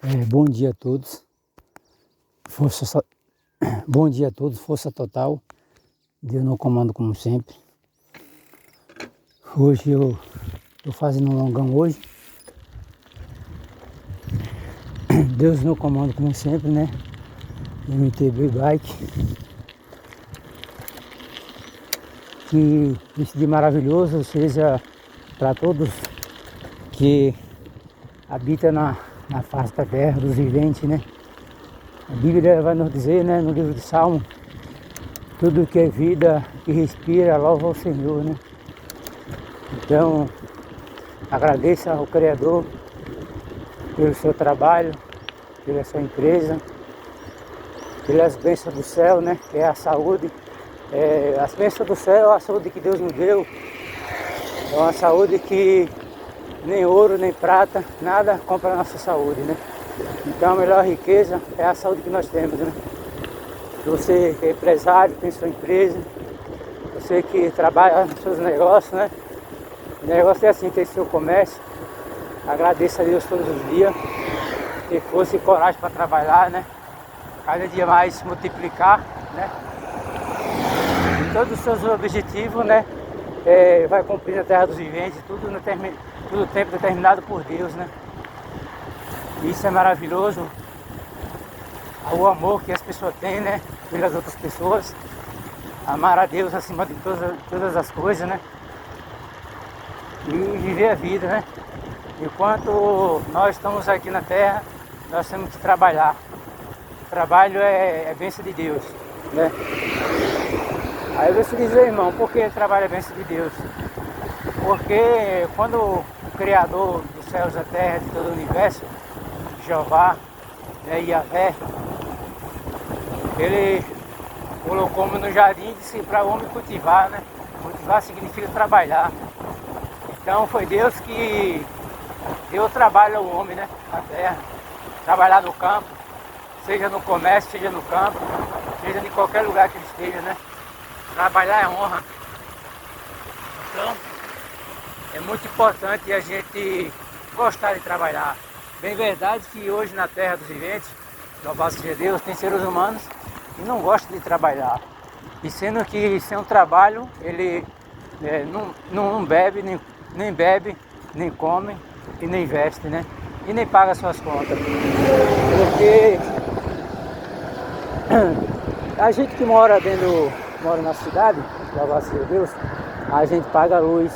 Bom dia a todos. Força, so- Bom dia a todos, força total. Deus no comando como sempre. Hoje eu estou fazendo um longão hoje. Deus no comando como sempre, né? MTB Bike. Que esse dia maravilhoso seja para todos que habitam na face da terra, dos viventes, né? A Bíblia vai nos dizer, né, no livro de Salmo, tudo que é vida, que respira, louva ao Senhor, né? Então, agradeça ao Criador pelo seu trabalho, pela sua empresa, pelas bênçãos do céu, né? Que é a saúde. As bênçãos do céu, a saúde que Deus nos deu, é uma saúde que nem ouro, nem prata, nada compra a nossa saúde, né? Então a melhor riqueza é a saúde que nós temos, né? Você que é empresário, tem sua empresa, você que trabalha nos seus negócios, né? O negócio é assim, tem seu comércio. Agradeça a Deus todos os dias, ter força e coragem para trabalhar, né? Cada dia mais multiplicar, né? E todos os seus objetivos, né? Vai cumprir na terra dos viventes, tudo no tempo determinado por Deus, né? Isso é maravilhoso, o amor que as pessoas têm, né? Pelas outras pessoas, amar a Deus acima de todas as coisas, né? E viver a vida, né? Enquanto nós estamos aqui na terra, nós temos que trabalhar. O trabalho é bênção de Deus, né? Aí você diz, irmão, por que trabalho é bênção de Deus? Porque quando o Criador dos céus, da terra, de todo o universo, Jeová, né, Yahvé, ele colocou o homem no jardim e disse para o homem cultivar, né? Cultivar significa trabalhar. Então foi Deus que deu trabalho ao homem, né? Na terra. Trabalhar no campo, seja no comércio, seja no campo, seja em qualquer lugar que ele esteja, né? Trabalhar é honra. Então, é muito importante a gente gostar de trabalhar. Bem verdade que hoje na terra dos viventes, louvado seja Deus, tem seres humanos que não gostam de trabalhar. E sendo que sem um trabalho, ele não bebe, nem bebe, nem come e nem veste, né? E nem paga suas contas. Porque a gente que mora na cidade, louvado seja Deus, a gente paga a luz,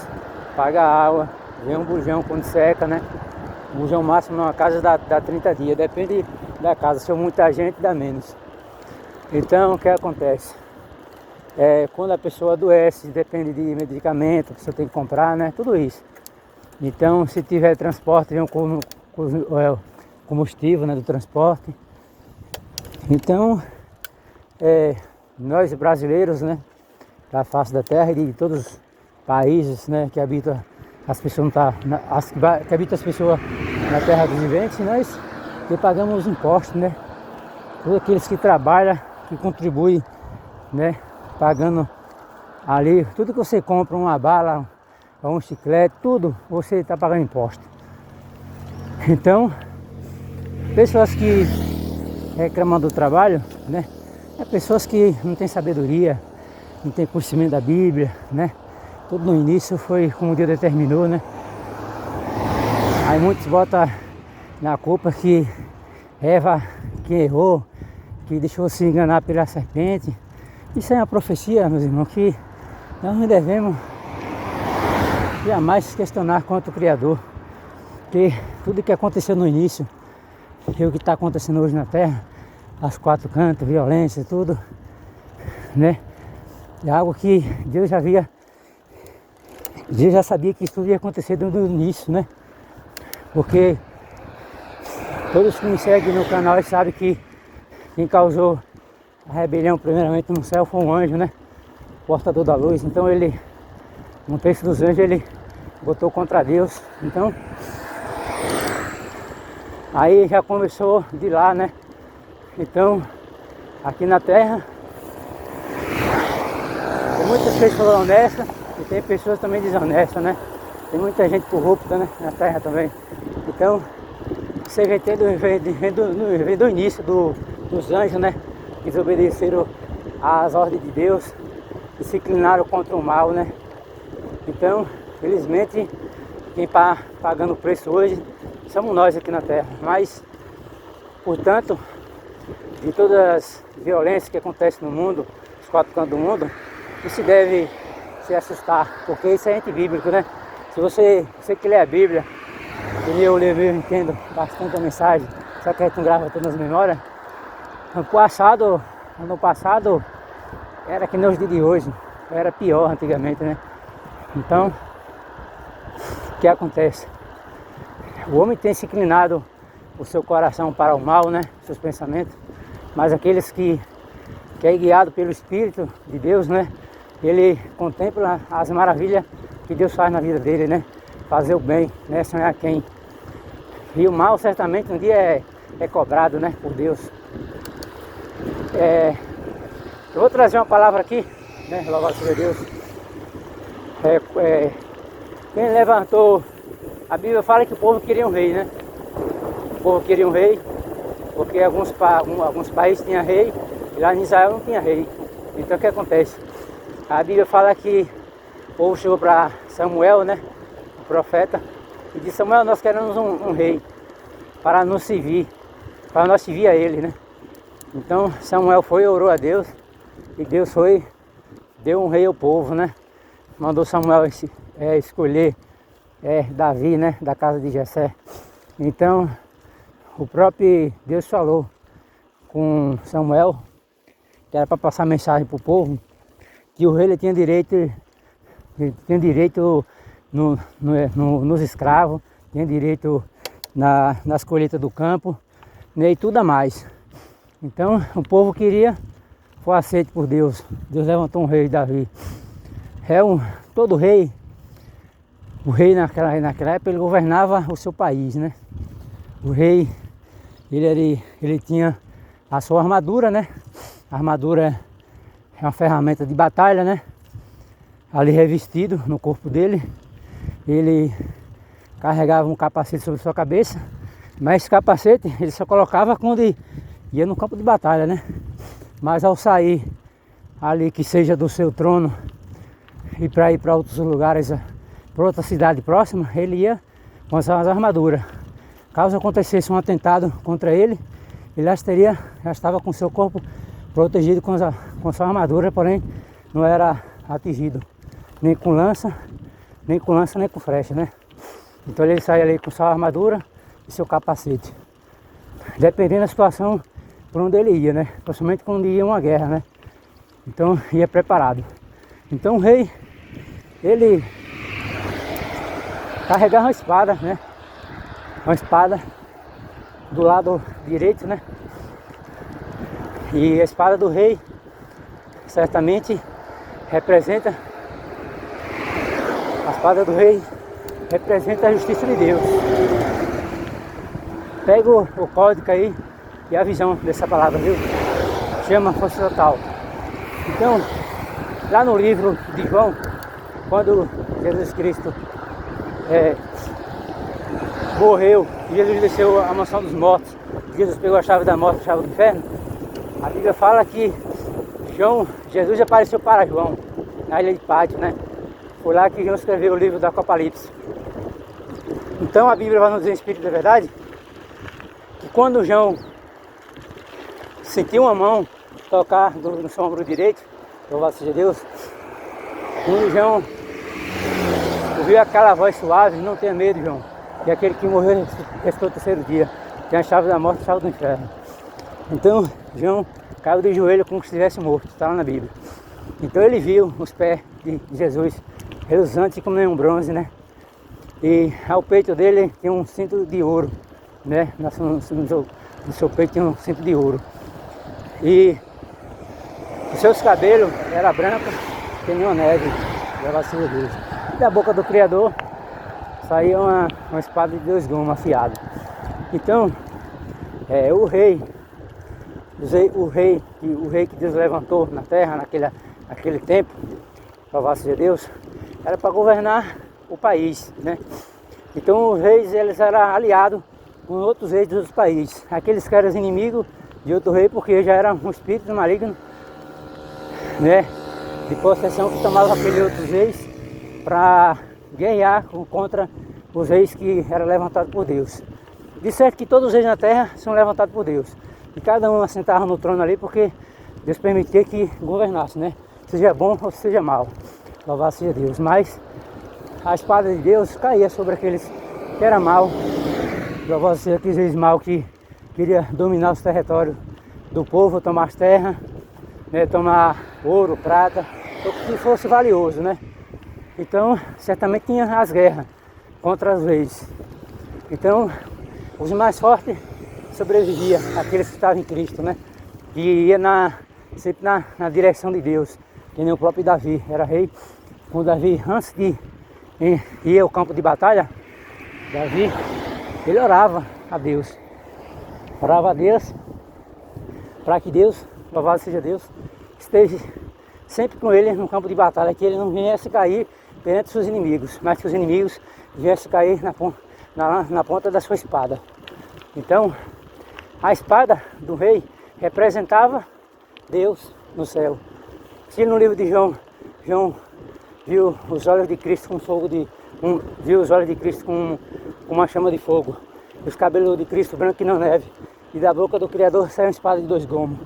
paga a água, vem um bujão quando seca, né? O bujão máximo numa casa dá 30 dias, depende da casa, se for muita gente dá menos. Então o que acontece? Quando a pessoa adoece, depende de medicamento, a pessoa tem que comprar, né? Tudo isso. Então se tiver transporte, vem o combustível, né, do transporte. Então nós brasileiros, né, da face da terra e de todos os países, né, que habitam as pessoas que habitam as pessoas na terra dos viventes, nós que pagamos os impostos, né? Todos aqueles que trabalham, que contribuem, né, pagando ali, tudo que você compra, uma bala, um chiclete, tudo você está pagando imposto. Então, pessoas que reclamam do trabalho, né? Pessoas que não têm sabedoria, não têm conhecimento da Bíblia, né? Tudo no início foi como Deus determinou, né? Aí muitos botam na culpa que Eva que errou, que deixou se enganar pela serpente. Isso é uma profecia, meus irmãos, que nós não devemos jamais questionar contra o Criador. Porque tudo que aconteceu no início e o que está acontecendo hoje na Terra, as quatro cantos, violência, tudo, né? É algo que Deus já sabia que isso tudo ia acontecer desde o início, né? Porque todos que me seguem no canal eles sabem que quem causou a rebelião primeiramente no céu foi um anjo, né? Portador da luz. Então ele, no texto dos anjos, ele botou contra Deus. Então, aí já começou de lá, né? Então, aqui na terra, tem muitas pessoas honestas e tem pessoas também desonestas, né? Tem muita gente corrupta, né? Na terra também. Então, Você vem do início dos anjos, né? Que desobedeceram às ordens de Deus e se inclinaram contra o mal, né? Então, felizmente, quem está pagando o preço hoje somos nós aqui na Terra. Mas, portanto, de todas as violências que acontecem no mundo, os quatro cantos do mundo, não se deve se assustar, porque isso é antibíblico, né? Se você que lê a Bíblia, e eu leio, eu entendo bastante a mensagem, só que a gente não grava todas as memórias. Ano passado, era que nem os dias de hoje, era pior antigamente, né? Então, o que acontece? O homem tem se inclinado o seu coração para o mal, né? Seus pensamentos, mas aqueles que é guiado pelo Espírito de Deus, né? Ele contempla as maravilhas que Deus faz na vida dele, né? Fazer o bem, né? Sonhar quem. E o mal certamente um dia é cobrado, né? Por Deus. Eu vou trazer uma palavra aqui, né? Louvado seja Deus. Quem levantou, a Bíblia fala que o povo queria um rei, né? O povo queria um rei, porque alguns países tinham rei, e lá em Israel não tinha rei. Então o que acontece? A Bíblia fala que o povo chegou para Samuel, né? O profeta, e disse: Samuel, nós queremos um rei para nos servir, para nós servir a ele, né? Então Samuel foi, orou a Deus, e Deus foi, deu um rei ao povo, né? Mandou Samuel escolher Davi, né? Da casa de Jessé. Então o próprio Deus falou com Samuel, que era para passar mensagem para o povo, que o rei ele tinha direito nos escravos, tinha direito nas colheitas do campo, né, e tudo a mais. Então o povo queria, foi aceito por Deus. Deus levantou um rei, Davi. Todo rei, o rei naquela época ele governava o seu país, né? O rei, ele tinha a sua armadura, né? A armadura é uma ferramenta de batalha, né? Ali revestido no corpo dele. Ele carregava um capacete sobre sua cabeça, mas esse capacete ele só colocava quando ia no campo de batalha, né? Mas ao sair ali, que seja do seu trono, e para ir para outros lugares, para outra cidade próxima, ele ia com as armaduras. Caso acontecesse um atentado contra ele, ele já estava com seu corpo protegido com sua armadura, porém não era atingido nem com lança, nem com flecha, né? Então ele saía ali com sua armadura e seu capacete, dependendo da situação por onde ele ia, né? Principalmente quando ia uma guerra, né? Então ia preparado. Então o rei, ele carregava uma espada, né? Uma espada do lado direito, né? E a espada do rei certamente representa, a espada do rei representa a justiça de Deus. Pega o código aí e a visão dessa palavra, viu? Chama força total. Então, lá no livro de João, quando Jesus Cristo morreu, Jesus desceu a mansão dos mortos, Jesus pegou a chave da morte, a chave do inferno, a Bíblia fala que Jesus apareceu para João, na ilha de Pátio, né? Foi lá que João escreveu o livro do Apocalipse. Então a Bíblia vai nos dizer em Espírito da Verdade que quando João sentiu uma mão tocar no seu ombro direito, louvado seja Deus, quando João ouviu aquela voz suave: não tenha medo, João, que aquele que morreu restou o terceiro dia, tem a chave da morte e a chave do inferno. Então João caiu de joelho como se estivesse morto, está lá na Bíblia. Então ele viu os pés de Jesus reluzantes como nenhum bronze, né? E ao peito dele tinha um cinto de ouro, né? No seu peito tinha um cinto de ouro. E os seus cabelos eram brancos que nem uma neve, louvado seja Deus. E da boca do Criador saía uma espada de 2 gumes afiada. Então, o rei que Deus levantou na terra naquele tempo, louvado seja Deus, era para governar o país, né? Então os reis, eles eram aliados com outros reis dos outros países. Aqueles que eram inimigos de outro rei, porque já era um espírito maligno, né, de possessão, que tomava aqueles outros reis para guerrear contra os reis que eram levantados por Deus. De certo que todos os reis na terra são levantados por Deus. E cada um assentava no trono ali porque Deus permitia que governasse, né? Seja bom ou seja mal. Louvado seja Deus. Mas a espada de Deus caía sobre aqueles que eram mal. Louvado seja aqueles reis mal que queria dominar os territórios do povo, tomar as terras, né? Tomar ouro, prata, o que fosse valioso, né? Então, certamente tinha as guerras contra os reis. Então, os mais fortes sobreviviam, aqueles que estavam em Cristo, né? Que ia sempre na direção de Deus. Que nem o próprio Davi era rei. Quando Davi, antes de ir ao campo de batalha, Davi, ele orava a Deus. Orava a Deus para que Deus, louvado seja Deus, esteja sempre com ele no campo de batalha, que ele não viesse cair perante seus inimigos, mas que os inimigos viessem cair na ponta da sua espada. Então, a espada do rei representava Deus no céu. Se no livro de João viu os olhos de Cristo com fogo viu os olhos de Cristo com uma chama de fogo, os cabelos de Cristo branco que não neve, e da boca do Criador saiu uma espada de 2 gomos.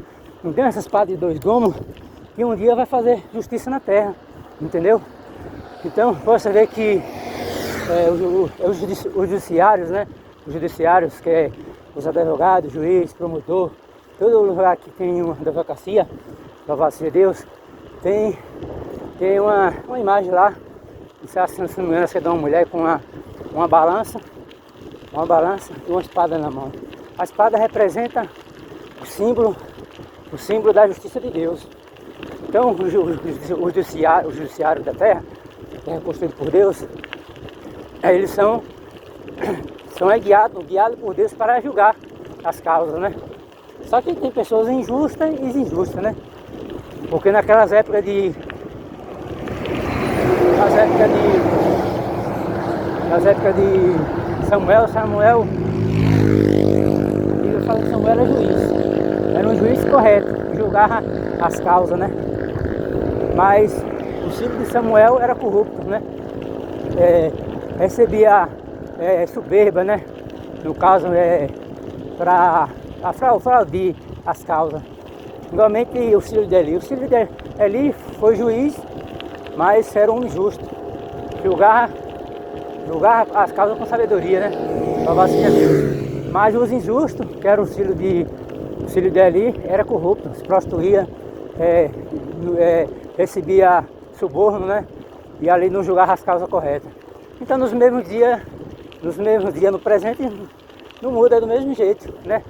Então essa espada de 2 gomos que um dia vai fazer justiça na terra, entendeu? Então você vê que os judiciários, né? Os judiciários, que é os advogados, juiz, promotor, todo lugar que tem uma advocacia, louvado seja Deus, tem uma imagem lá, se não me engano, você dá uma mulher com uma balança e uma espada na mão. A espada representa o símbolo da justiça de Deus. Então o judiciário da terra, que é construído por Deus, eles são guiados por Deus para julgar as causas, né? Só que tem pessoas injustas e injustas, né? Porque naquelas épocas de Samuel era juiz. Era um juiz correto, julgava as causas, né? Mas o filho de Samuel era corrupto, né? Recebia soberba, né? No caso, para fraudir as causas. Igualmente o filho de Eli. O filho de Eli foi juiz, mas era um injusto. Julgava as causas com sabedoria, né? Louvado seja Deus. Mas os injustos, que era o filho de Eli, era corrupto, se prostituía, recebia suborno, né? E ali não julgava as causas corretas. Então nos mesmos dias, no presente, não muda do mesmo jeito, né?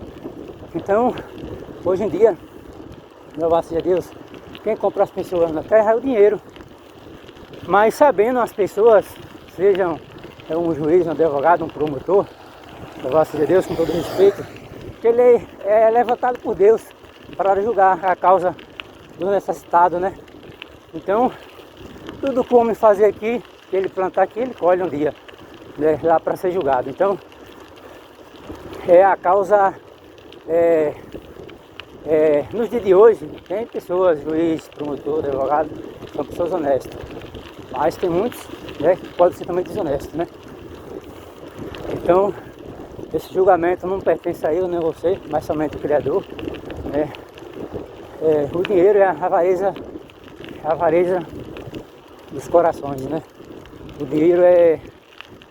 Então, hoje em dia, louvado seja Deus, quem compra as pessoas na terra é o dinheiro. Mas sabendo as pessoas, sejam um juiz, um advogado, um promotor, louvado seja Deus, com todo respeito, que ele é levantado por Deus para julgar a causa do necessitado, né? Então, tudo que o homem fazer aqui, que ele plantar aqui, ele colhe um dia, né, lá para ser julgado. Então, a causa, nos dias de hoje, tem pessoas, juiz, promotor, advogado, são pessoas honestas. Mas tem muitos, né, que podem ser também desonestos, né? Então, esse julgamento não pertence a eu nem a você, mas somente ao Criador, né? O dinheiro é a avareza dos corações, né? O dinheiro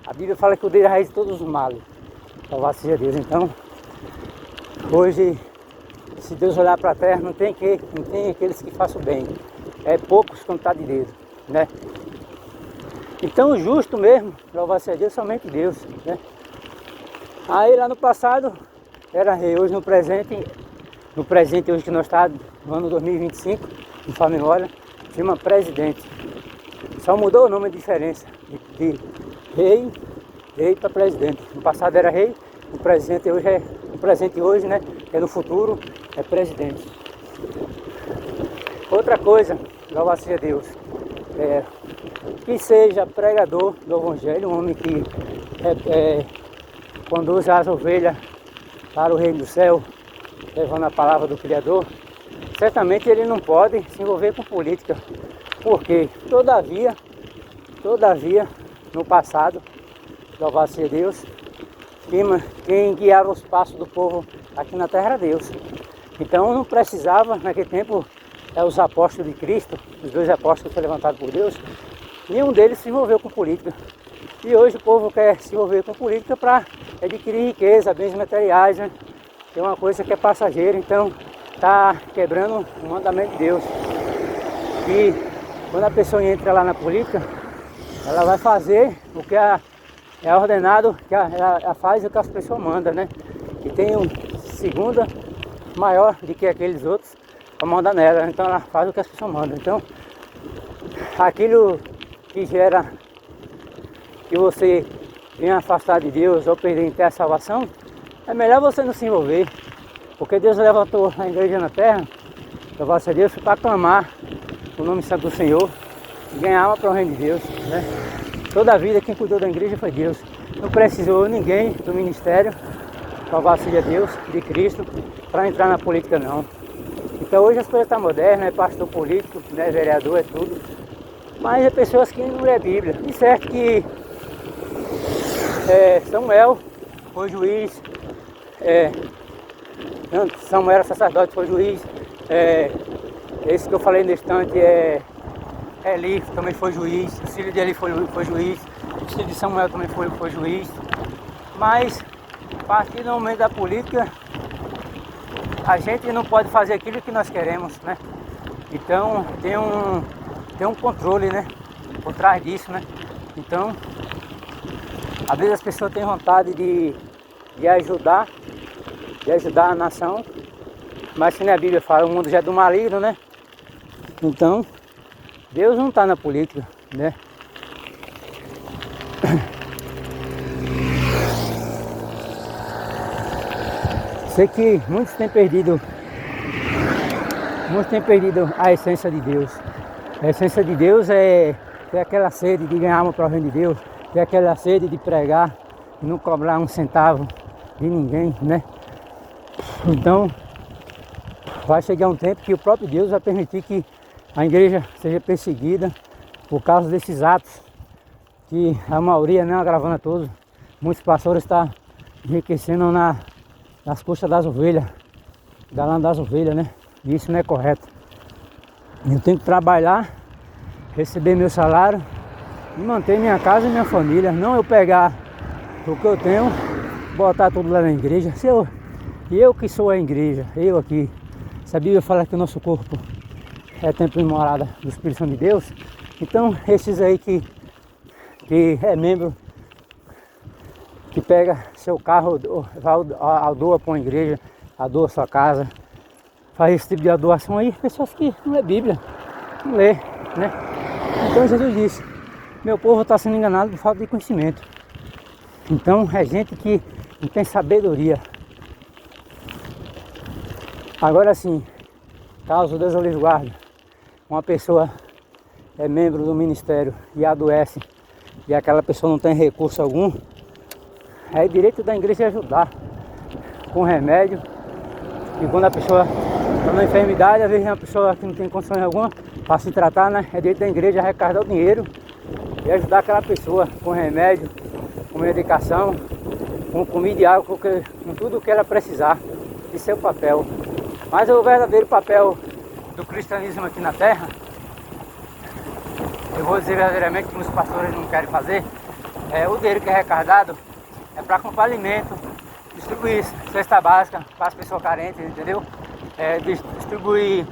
a Bíblia fala que o dinheiro é a raiz de todos os males. Louvado seja Deus. Então, hoje, se Deus olhar para a terra, não tem aqueles que façam bem. É poucos contados de dedo, né? Então o justo mesmo, louvado seja Deus, somente Deus, né? Aí lá no passado era rei, hoje no presente hoje que nós estamos, no ano 2025, em sua memória, chama presidente. Só mudou o nome, a diferença de rei para presidente. No passado era rei, o presente hoje, né? Que é no futuro, é presidente. Outra coisa, louvado seja Deus, que seja pregador do Evangelho, um homem que conduz as ovelhas para o reino do céu, levando a palavra do Criador, certamente ele não pode se envolver com política, porque todavia, no passado, louvado seja Deus, quem guiava os passos do povo aqui na terra era Deus. Então não precisava, naquele tempo, os apóstolos de Cristo, os 2 apóstolos que foram levantados por Deus, nenhum deles se envolveu com política. E hoje o povo quer se envolver com política para adquirir riqueza, bens materiais, né? É uma coisa que é passageira, então está quebrando o mandamento de Deus. E quando a pessoa entra lá na política, ela vai fazer o que é ordenado, que ela faz o que as pessoas mandam, né? E tem um segunda maior do que aqueles outros para mandar nela, então ela faz o que as pessoas mandam. Então, aquilo que gera que você venha afastar de Deus ou perder em ter a salvação, é melhor você não se envolver, porque Deus levantou a igreja na terra, louvado seja Deus, para clamar o nome santo do Senhor e ganhar alma para o reino de Deus, né? Toda a vida quem cuidou da igreja foi Deus, não precisou ninguém do ministério, louvado seja Deus, de Cristo, para entrar na política não. Então hoje as coisas estão modernas, é pastor político, né, vereador, é tudo, mas é pessoas que não lê a Bíblia. E certo que Samuel foi juiz, Samuel era sacerdote, foi juiz, esse que eu falei no instante Eli também foi juiz, o filho de Eli foi juiz, o filho de Samuel também foi juiz, mas a partir do momento da política a gente não pode fazer aquilo que nós queremos, né? Então tem um controle, né, por trás disso, né? Então às vezes as pessoas têm vontade de ajudar a nação, mas que nem a Bíblia fala, o mundo já é do maligno, né? Então Deus não está na política, né? Sei que muitos têm perdido a essência de Deus. A essência de Deus é aquela sede de ganhar alma para o reino de Deus, é aquela sede de pregar e não cobrar um centavo de ninguém, né? Então vai chegar um tempo que o próprio Deus vai permitir que a igreja seja perseguida por causa desses atos que a maioria, não agravando a todos, muitos pastores estão enriquecendo nas custas das ovelhas, da lã das ovelhas, né? E isso não é correto. Eu tenho que trabalhar, receber meu salário e manter minha casa e minha família. Não eu pegar o que eu tenho, botar tudo lá na igreja. Eu que sou a igreja, eu aqui. Se a Bíblia fala que o nosso corpo é templo e morada do Espírito Santo de Deus, então esses aí que é membro, que pega seu carro, doa para uma igreja, doa sua casa, faz esse tipo de doação aí, pessoas que não lê Bíblia, não lê, né? Então Jesus disse, meu povo está sendo enganado por falta de conhecimento. Então é gente que não tem sabedoria. Agora sim, caso Deus o livre guarde, uma pessoa é membro do ministério e adoece, e aquela pessoa não tem recurso algum, é direito da igreja ajudar com remédio. E quando a pessoa está na enfermidade, às vezes é uma pessoa que não tem condições alguma para se tratar, né? É direito da igreja arrecadar o dinheiro e ajudar aquela pessoa com remédio, com medicação, com comida e água, com tudo o que ela precisar. Isso é o papel. Mas o verdadeiro papel do cristianismo aqui na terra, eu vou dizer verdadeiramente que os pastores não querem fazer, o dinheiro que é arrecadado é para comprar alimento, distribuir cesta básica para as pessoas carentes, entendeu? Distribuir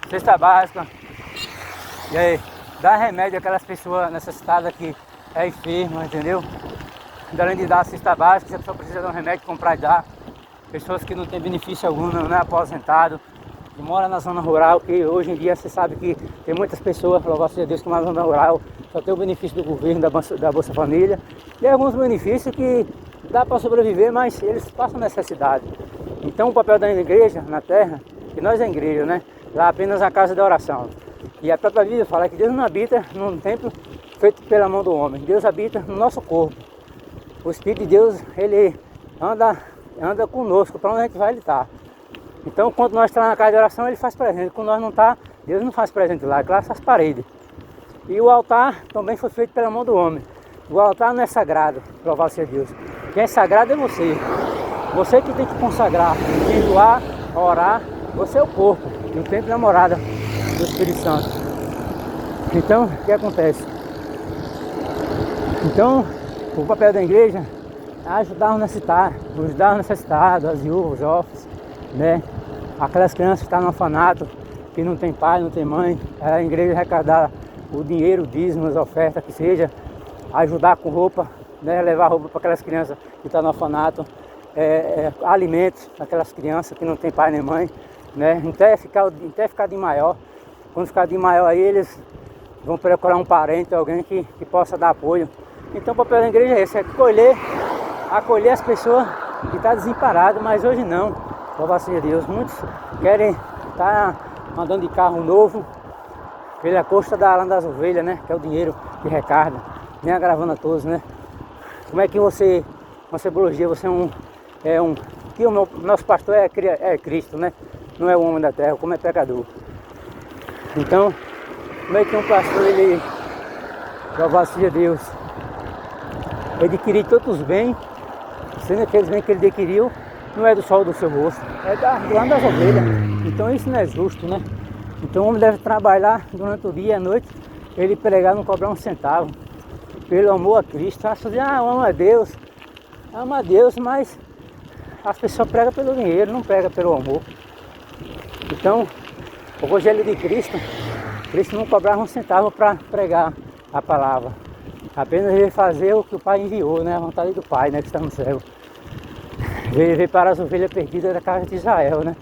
cesta básica, e aí, dar remédio àquelas pessoas necessitadas que é enferma, entendeu? Além de dar cesta básica, se a pessoa precisa de um remédio, comprar e dar. Pessoas que não têm benefício algum, não é aposentado, que mora na zona rural, que hoje em dia você sabe que tem muitas pessoas, louvado seja Deus, que moram na zona rural, só tem o benefício do governo, da Bolsa Família, e alguns benefícios que dá para sobreviver, mas eles passam necessidade. Então o papel da igreja na terra, que nós é a igreja, né? Lá apenas a casa da oração. E a própria Bíblia fala que Deus não habita num templo feito pela mão do homem, Deus habita no nosso corpo. o Espírito de Deus, ele anda conosco, para onde a gente vai, ele está. Então, quando nós estamos na casa de oração, ele faz presente. Quando nós não está, Deus não faz presente lá, claro, faz parede. E o altar também foi feito pela mão do homem. O altar não é sagrado, louvado seja Deus. Quem é sagrado é você. Você que tem que consagrar, jejuar, orar. Você é o corpo, e o templo é a morada do Espírito Santo. Então, o que acontece? Então, o papel da igreja é ajudar os necessitados, as viúvas, os órfãos, né? Aquelas crianças que estão no orfanato, que não tem pai, não tem mãe. A igreja arrecadar o dinheiro, o dízimo, as ofertas, que seja, ajudar com roupa, né? Levar roupa para aquelas crianças que estão no orfanato, alimentos para aquelas crianças que não tem pai nem mãe, né? Até ficar de maior. Quando ficar de maior aí, eles vão procurar um parente, alguém que possa dar apoio. Então o papel da igreja é esse, é acolher as pessoas que estão desemparadas, mas hoje não, louvado seja Deus. Muitos querem estar andando de carro novo pela costa da Lã das Ovelhas, né? Que é o dinheiro que recarga, vem agravando a todos, né? Como é que você, uma cebologia, você que o nosso pastor é Cristo, né? Não é o homem da terra, como é pecador. Então, como é que um pastor, ele, louvado seja Deus, adquirir todos os bens, sendo aqueles bens que ele adquiriu, não é do sol do seu rosto, é do lado das ovelhas. Então isso não é justo, né? Então o homem deve trabalhar durante o dia e a noite, ele pregar, não cobrar um centavo, pelo amor a Cristo. Acha que ama a Deus, mas as pessoas pregam pelo dinheiro, não pregam pelo amor. Então, o Evangelho de Cristo não cobrava um centavo para pregar a palavra. Apenas ele fazer o que o Pai enviou, né? A vontade do Pai, né? Que está no céu. Veio para as ovelhas perdidas da casa de Israel, né?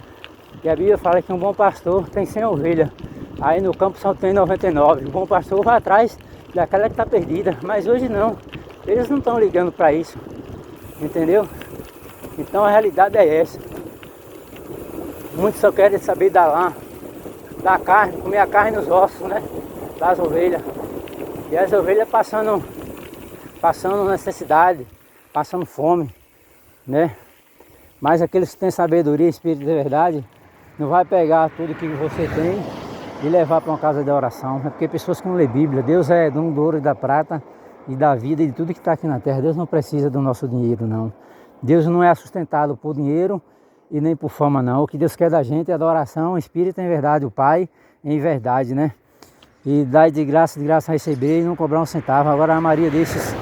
E a Bíblia fala que um bom pastor tem 100 ovelhas. Aí no campo só tem 99. O bom pastor vai atrás daquela que está perdida. Mas hoje não. Eles não estão ligando para isso. Entendeu? Então a realidade é essa. Muitos só querem saber da carne, comer a carne nos ossos, né? Das ovelhas. E as ovelhas passando necessidade, passando fome, né? Mas aqueles que têm sabedoria, espírito de verdade, não vai pegar tudo que você tem e levar para uma casa de oração. É porque pessoas que não lê Bíblia, Deus é dono do ouro e da prata e da vida e de tudo que está aqui na terra. Deus não precisa do nosso dinheiro, não. Deus não é sustentado por dinheiro e nem por fama, não. O que Deus quer da gente é adoração, espírito em verdade, o Pai em verdade, né? E dar de graça a receber e não cobrar um centavo. Agora a maioria desses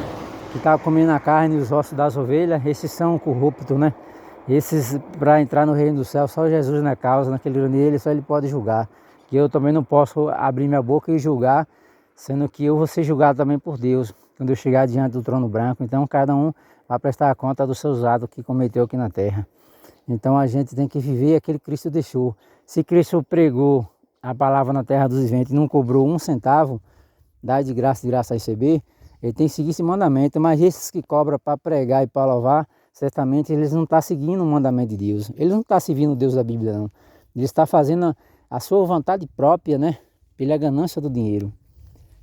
que estavam comendo a carne e os ossos das ovelhas, esses são corruptos, né? Esses, para entrar no reino do céu, só Jesus na causa, naquele nele, só ele pode julgar. Que eu também não posso abrir minha boca e julgar, sendo que eu vou ser julgado também por Deus, quando eu chegar diante do trono branco. Então cada um vai prestar conta dos seus atos que cometeu aqui na terra. Então a gente tem que viver aquele que Cristo deixou. Se Cristo pregou a palavra na terra dos viventes e não cobrou um centavo, dá de graça a receber, ele tem que seguir esse mandamento. Mas esses que cobram para pregar e para louvar, certamente eles não estão seguindo o mandamento de Deus. Eles não estão servindo o Deus da Bíblia, não. Eles estão fazendo a sua vontade própria, né? Pela ganância do dinheiro.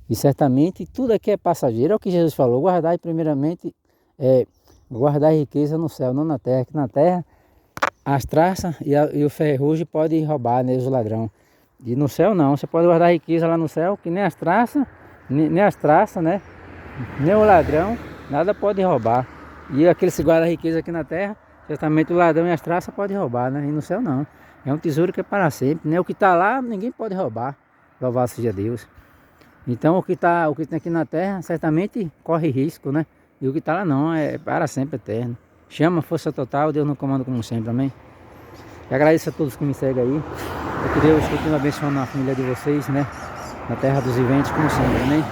E certamente tudo aqui é passageiro. É o que Jesus falou: guardai primeiramente, guardai riqueza no céu, não na terra. Que na terra as traças e o ferrugem podem roubar, né? Os ladrões. E no céu não. Você pode guardar riqueza lá no céu, que nem as traças, né? Nem o ladrão, nada pode roubar. E aquele que guarda a riqueza aqui na terra, certamente o ladrão e as traças podem roubar, né? E no céu não. É um tesouro que é para sempre, né? O que está lá, ninguém pode roubar. Louvado seja Deus. Então o que tem aqui na terra, certamente corre risco, né? E o que está lá não, é para sempre eterno. Chama, força total, Deus no comando como sempre, amém? Eu agradeço a todos que me seguem aí. Que Deus continue abençoando a família de vocês, né? Na terra dos viventes, como sempre, amém?